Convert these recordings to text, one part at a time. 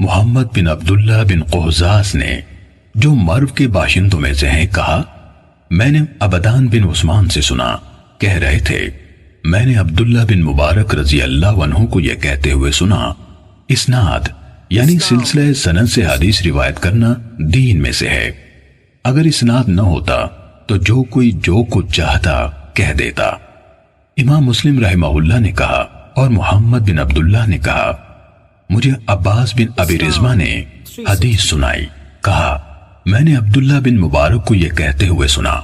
محمد بن عبداللہ بن قہزاز نے جو مرو کے باشندوں میں سے ہیں کہا میں نے عبدان بن عثمان سے سنا کہہ رہے تھے میں نے عبداللہ بن مبارک رضی اللہ عنہ کو یہ کہتے ہوئے سنا اسناد یعنی سلسلہ سند سے حدیث روایت کرنا دین میں سے ہے، اگر اسناد نہ ہوتا تو جو کوئی جو کچھ چاہتا کہہ دیتا۔ امام مسلم رحمہ اللہ نے کہا اور محمد بن عبداللہ نے کہا مجھے عباس بن ابی رزمہ نے حدیث سنائی، کہا میں نے عبداللہ بن مبارک کو یہ کہتے ہوئے سنا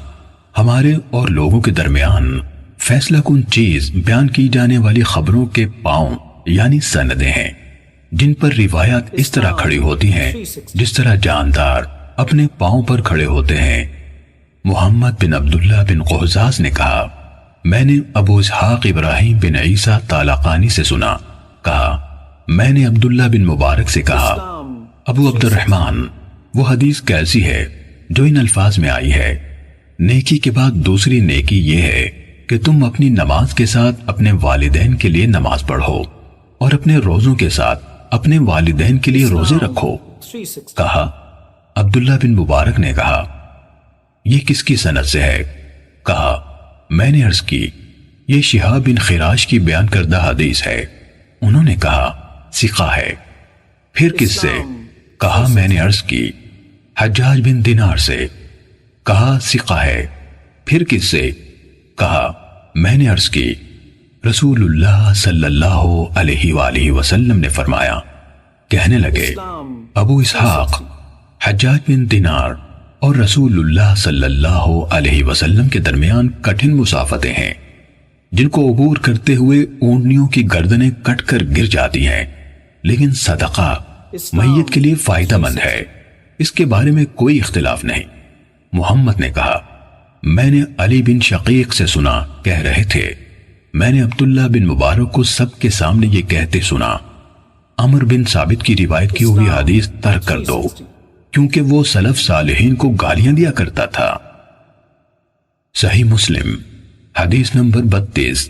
ہمارے اور لوگوں کے درمیان فیصلہ کن چیز بیان کی جانے والی خبروں کے پاؤں یعنی سندیں ہیں جن پر روایات اس طرح کھڑی ہوتی ہیں جس طرح جاندار اپنے پاؤں پر کھڑے ہوتے ہیں۔ محمد بن عبداللہ بن قہزاز نے کہا میں نے ابو اسحاق ابراہیم بن عیسیٰ طالقانی سے سنا، کہا میں نے عبداللہ بن مبارک سے کہا ابو عبد الرحمن وہ حدیث کیسی ہے جو ان الفاظ میں آئی ہے نیکی کے بعد دوسری نیکی یہ ہے کہ تم اپنی نماز کے ساتھ اپنے والدین کے لیے نماز پڑھو اور اپنے روزوں کے ساتھ اپنے والدین کے لیے روزے رکھو۔ کہا عبداللہ بن مبارک نے کہا یہ کس کی سند سے ہے؟ کہا میں نے عرض کی یہ شہاب بن خراش کی بیان کردہ حدیث ہے۔ انہوں نے کہا ثقہ ہے۔ پھر کس سے؟ کہا میں نے عرض کی حجاج بن دینار سے۔ کہا ثقہ ہے۔ پھر کس سے؟ کہا میں نے عرض کی رسول اللہ صلی اللہ علیہ وآلہ وسلم نے فرمایا۔ کہنے لگے ابو اسحاق حجاج بن دینار اور رسول اللہ صلی اللہ علیہ وسلم کے درمیان کٹھن مسافتیں ہیں جن کو عبور کرتے ہوئے اونٹنیوں کی گردنیں کٹ کر گر جاتی ہیں، لیکن صدقہ میت کے لیے فائدہ مند ہے، اس کے بارے میں کوئی اختلاف نہیں۔ محمد نے کہا میں نے علی بن شقیق سے سنا کہہ رہے تھے میں نے عبداللہ بن مبارک کو سب کے سامنے یہ کہتے سنا عمر بن ثابت کی روایت کی ہوئی حدیث ترک کر دو کیونکہ وہ سلف صالحین کو گالیاں دیا کرتا تھا۔ صحیح مسلم حدیث نمبر 32۔